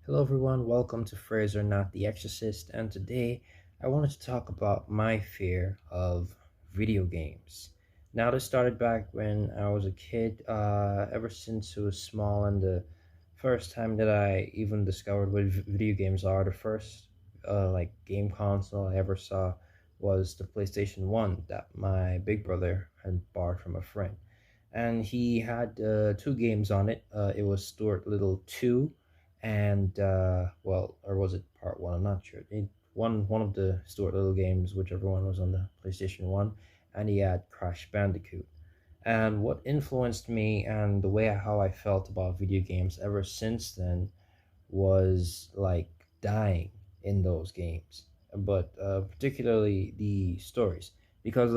Hello, everyone. Welcome to Fraser, Not the Exorcist. And today I wanted to talk about my fear of video games. Now, this started back when I was a kid, ever since I was small, and the first time that I even discovered what video games are, the first like game console I ever saw was the PlayStation 1 that my big brother had borrowed from a friend. And he had two games on it. It was Stuart Little 2 and or was it part one? I'm not sure. One of the Stuart Little games, whichever one was on the PlayStation One, and he had Crash Bandicoot. And what influenced me and the way how I felt about video games ever since then was like dying in those games, but particularly the stories, because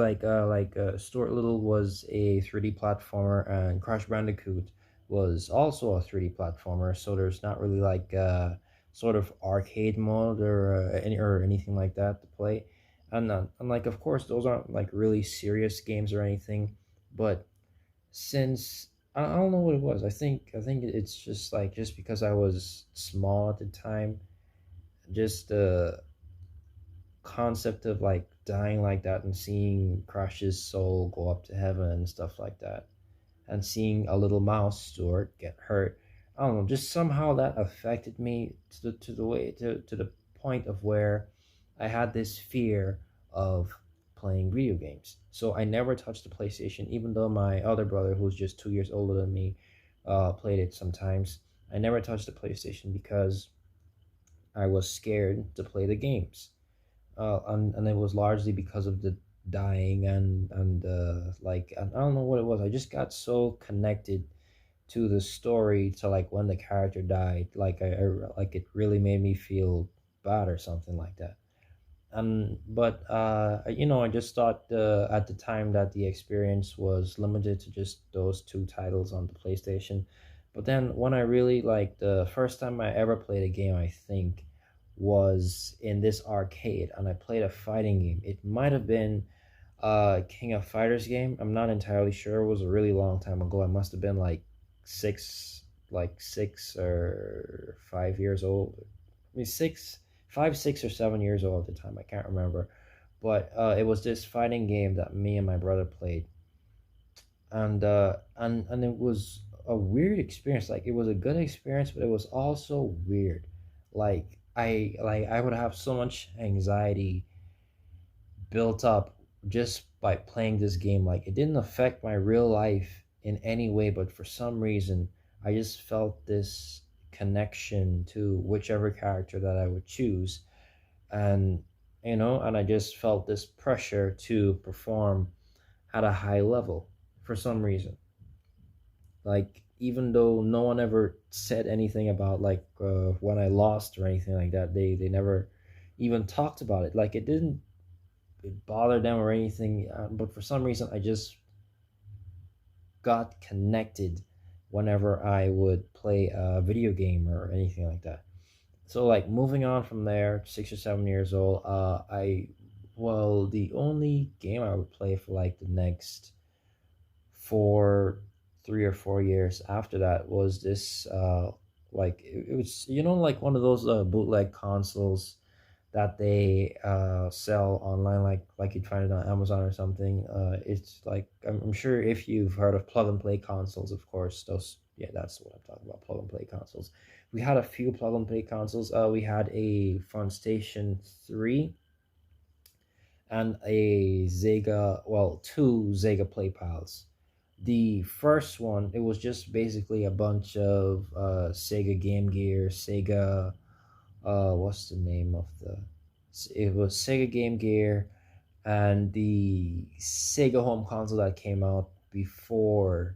Stuart Little was a 3D platformer and Crash Bandicoot was also a 3D platformer. So there's not really like sort of arcade mode or anything like that to play, and like of course those aren't like really serious games or anything, but since I don't know what it was. I think it's just because I was small at the time, just the concept of like dying like that and seeing Crash's soul go up to heaven and stuff like that, and seeing a little mouse Stuart get hurt. I don't know, just somehow that affected me to the point of where I had this fear of playing video games. So I never touched the PlayStation, even though my other brother, who's just 2 years older than me, played it sometimes. I never touched the PlayStation because I was scared to play the games, and it was largely because of the dying and I don't know what it was. I just got so connected to the story, to like when the character died, like it really made me feel bad or something like that. And but I just thought at the time that the experience was limited to just those two titles on the PlayStation. But then when I really like the first time I ever played a game, I think was in this arcade, and I played a fighting game. It might have been King of Fighters game. I'm not entirely sure. It was a really long time ago. I must have been like 6 or 5 years old. I mean 5, 6 or 7 years old at the time. I can't remember, but it was this fighting game that me and my brother played, and it was a weird experience. Like it was a good experience, but it was also weird. I would have so much anxiety built up just by playing this game. Like it didn't affect my real life in any way, but for some reason, I just felt this connection to whichever character that I would choose, and and I just felt this pressure to perform at a high level for some reason. Like even though no one ever said anything about like when I lost or anything like that, they never even talked about it. Like it didn't bother them or anything, but for some reason I just got connected whenever I would play a video game or anything like that. So like moving on from there, 6 or 7 years old, I well the only game I would play for like the next four 3 or 4 years after that was this it was like one of those bootleg consoles that they sell online, like you'd find it on Amazon or something. It's like I'm sure if you've heard of plug and play consoles, of course, those, yeah, that's what I'm talking about, plug and play consoles. We had a few plug and play consoles. We had a Funstation 3 and a Sega, well, two Sega Play Pals. The first one, it was just basically a bunch of Sega Game Gear, Sega, what's the name of the, it was Sega Game Gear and the Sega home console that came out before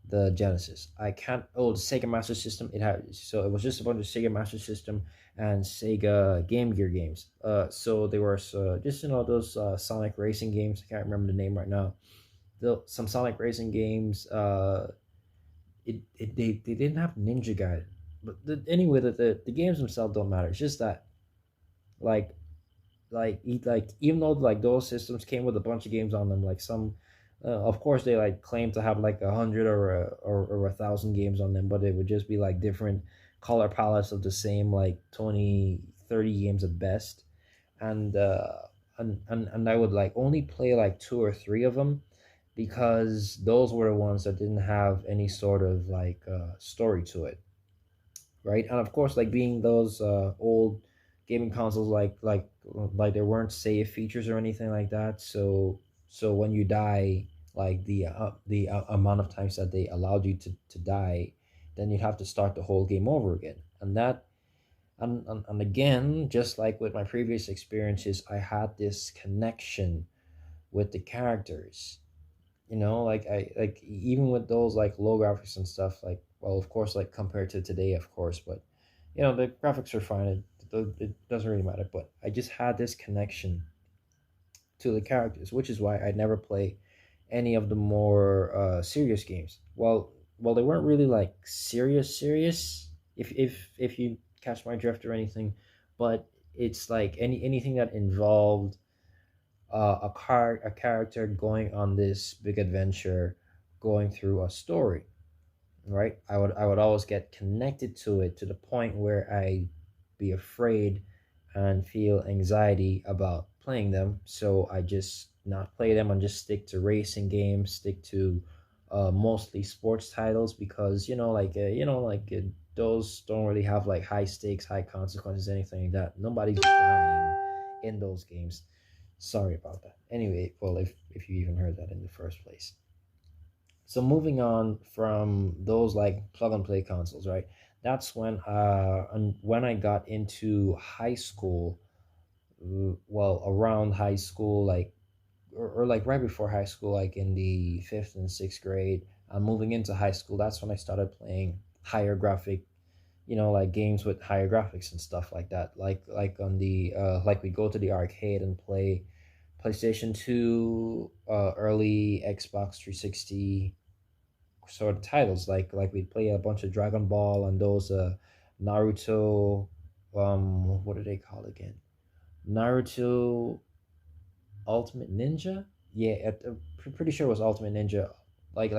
the Genesis. I can't. Oh, the Sega Master System. It had, so it was just a bunch of Sega Master System and Sega Game Gear games. So they were just those Sonic racing games. I can't remember the name right now. Some Sonic racing games. They didn't have Ninja Gaiden, but anyway, the games themselves don't matter. It's just that like even though like those systems came with a bunch of games on them, like some of course they like claim to have like 100 or 1,000 games on them, but it would just be like different color palettes of the same like 20, 30 games at best. And and I would like only play like two or three of them because those were the ones that didn't have any sort of like story to it, right? And of course, like being those old gaming consoles, like there weren't save features or anything like that. So when you die, like the amount of times that they allowed you to die, then you'd have to start the whole game over again. And that and again, just like with my previous experiences, I had this connection with the characters. Like I like even with those like low graphics and stuff, like, well, of course, like compared to today, of course, but the graphics are fine. It doesn't really matter. But I just had this connection to the characters, which is why I never play any of the more serious games. Well, they weren't really like serious, if you catch my drift or anything, but it's like anything that involved a character going on this big adventure, going through a story, right? I would always get connected to it to the point where I be afraid and feel anxiety about playing them. So I just not play them and just stick to racing games, stick to mostly sports titles because those don't really have like high stakes, high consequences, anything like that. Nobody's dying in those games. Sorry about that. Anyway, well, if you even heard that in the first place. So moving on from those like plug and play consoles, right? That's when I got into high school. Well, around high school, like or like right before high school, like in the fifth and sixth grade. Moving into high school, that's when I started playing higher graphic, like games with higher graphics and stuff like that. Like on the like we go to the arcade and play PlayStation 2, early Xbox 360 sort of titles. Like we'd play a bunch of Dragon Ball and those Naruto. What do they call again? Naruto Ultimate Ninja. Yeah, pretty sure it was Ultimate Ninja. Like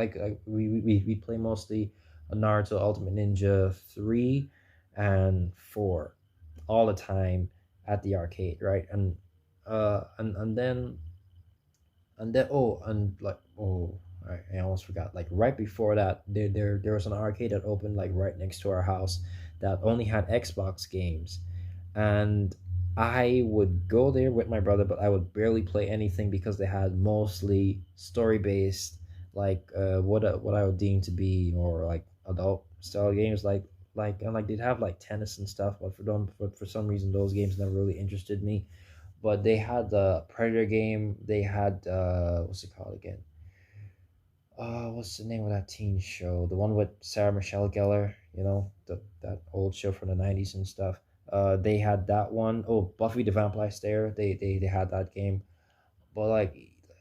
we play mostly Naruto Ultimate Ninja 3 and 4 all the time at the arcade, right? And then and like I almost forgot. Like right before that, there was an arcade that opened like right next to our house that only had Xbox games, and I would go there with my brother, but I would barely play anything because they had mostly story based, like what I would deem to be more like adult style games, like they'd have like tennis and stuff, but for some reason those games never really interested me. But they had the Predator game. They had what's it called again? What's the name of that teen show? The one with Sarah Michelle Gellar. That old show from the '90s and stuff. They had that one. Oh, Buffy the Vampire Slayer. They had that game. But like,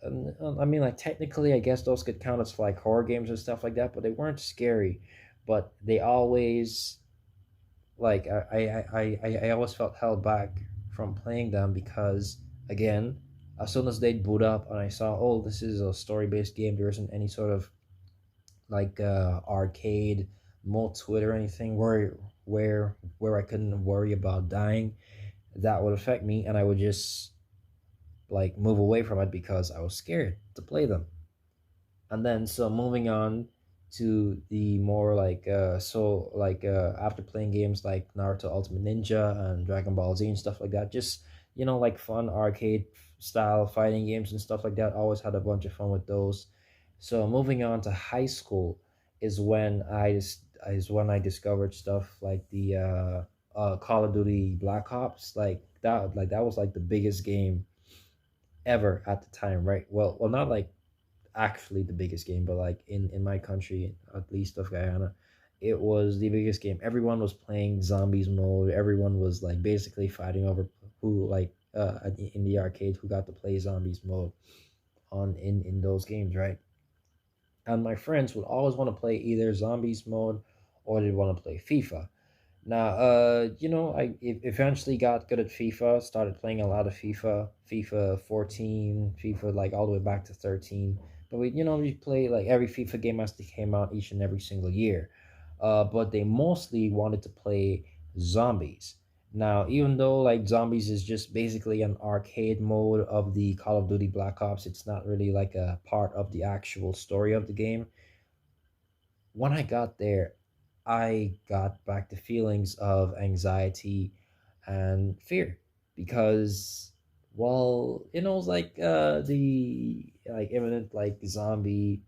I mean, like technically, I guess those could count as like horror games and stuff like that. But they weren't scary. But they always like I always felt held back from playing them because again, as soon as they'd boot up and I saw, oh, this is a story based game, there isn't any sort of like arcade mode to it or anything where I couldn't worry about dying. That would affect me and I would just like move away from it because I was scared to play them. And then so moving on to the more like after playing games like Naruto Ultimate Ninja and Dragon Ball Z and stuff like that, just like fun arcade style fighting games and stuff like that, always had a bunch of fun with those. So moving on to high school is when I discovered stuff like the Call of Duty Black Ops. Like that was like the biggest game ever at the time, right? Well, not like actually the biggest game, but like in my country, at least of Guyana, it was the biggest game. Everyone was playing zombies mode. Everyone was like basically fighting over who like in the arcade who got to play zombies mode on in those games, right? And my friends would always want to play either zombies mode or they'd want to play FIFA. Now, eventually got good at FIFA, started playing a lot of FIFA 14, FIFA like all the way back to 13. But we play like every FIFA game as they came out each and every single year. but they mostly wanted to play zombies. Now, even though like zombies is just basically an arcade mode of the Call of Duty Black Ops, it's not really like a part of the actual story of the game. When I got there, I got back the feelings of anxiety and fear because, well, it was like the like imminent like zombie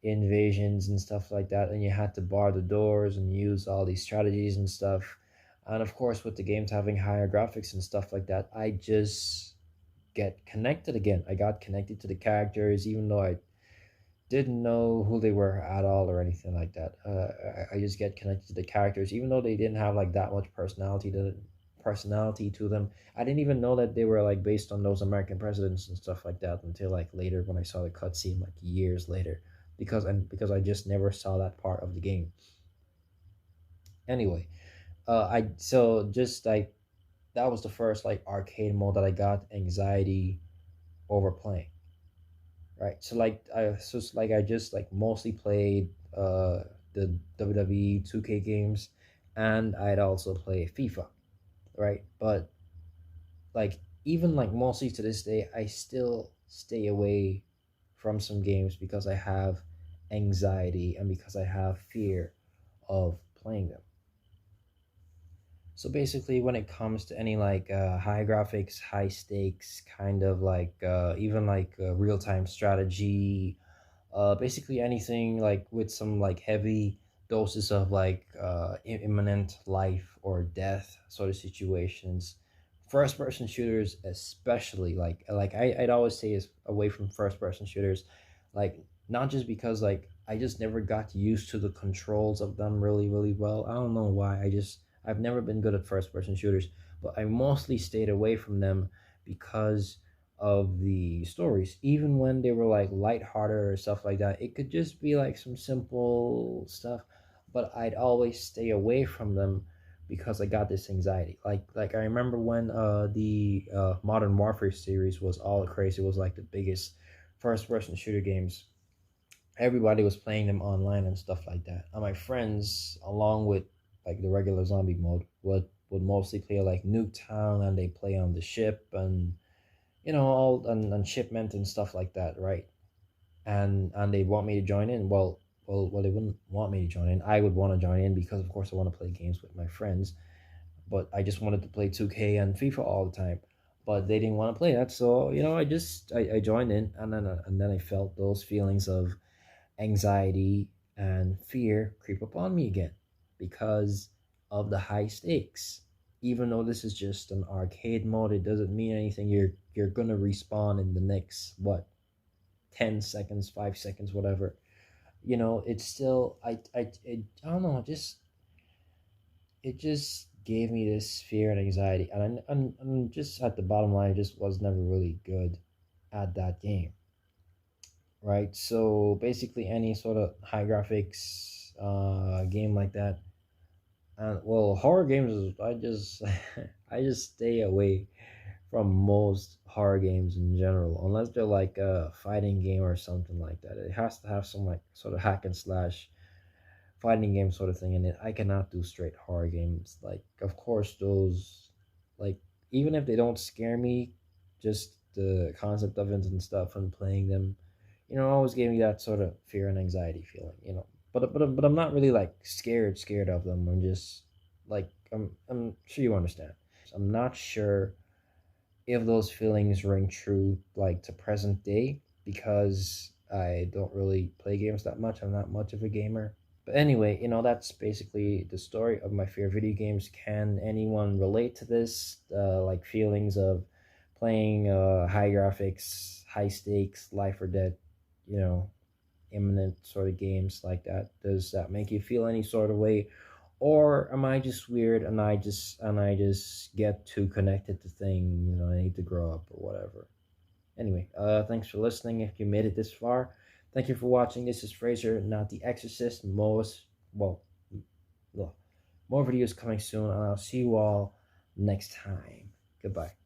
invasions and stuff like that, and you had to bar the doors and use all these strategies and stuff. And of course, with the games having higher graphics and stuff like that, I just get connected again. I got connected to the characters, even though I didn't know who they were at all or anything like that. I just get connected to the characters, even though they didn't have like that much personality to them. I didn't even know that they were like based on those American presidents and stuff like that until like later when I saw the cutscene like years later, because I just never saw that part of the game. Anyway, I so just like that was the first like arcade mode that I got anxiety over playing. Right. I just like mostly played the WWE 2K games, and I'd also play FIFA, right? But like even like mostly to this day I still stay away from some games because I have anxiety and because I have fear of playing them. So basically, when it comes to any like high graphics, high stakes, kind of like even like real time strategy, basically anything like with some like heavy doses of like imminent life or death sort of situations, first person shooters especially, I'd always say is away from first person shooters, like not just because like I just never got used to the controls of them really well. I don't know why. I've never been good at first person shooters, but I mostly stayed away from them because of the stories. Even when they were like lighthearted or stuff like that, it could just be like some simple stuff, but I'd always stay away from them because I got this anxiety. Like I remember when the Modern Warfare series was all crazy. It was like the biggest first person shooter games. Everybody was playing them online and stuff like that. And my friends, along with like the regular zombie mode, would mostly play like Nuketown, and they play on the ship and all and shipment and stuff like that, right? And they want me to join in. Well, they wouldn't want me to join in. I would want to join in because of course I want to play games with my friends, but I just wanted to play 2K and FIFA all the time. But they didn't want to play that, so I joined in, and then I felt those feelings of anxiety and fear creep upon me again because of the high stakes. Even though this is just an arcade mode, it doesn't mean anything. You're gonna respawn in the next what 10 seconds, 5 seconds, whatever. It's still I don't know, it just gave me this fear and anxiety, and just at the bottom line, I just was never really good at that game, right? So basically, any sort of high graphics game like that, and well, horror games I just I just stay away from most horror games in general, unless they're like a fighting game or something like that. It has to have some like sort of hack and slash fighting game sort of thing in it. I cannot do straight horror games. Like, of course, those like even if they don't scare me, just the concept of it and stuff and playing them, always gave me that sort of fear and anxiety feeling. But I'm not really like scared of them. I'm just like I'm sure you understand. I'm not sure if those feelings ring true like to present day because I don't really play games that much. I'm not much of a gamer. But anyway, that's basically the story of my fear of video games. Can anyone relate to this? Like feelings of playing high graphics, high stakes, life or death, you know, imminent sort of games like that? Does that make you feel any sort of way? Or am I just weird and I just get too connected to things? I need to grow up or whatever. Anyway, thanks for listening. If you made it this far, thank you for watching. This is Fraser, not the Exorcist. Well, more videos coming soon, and I'll see you all next time. Goodbye.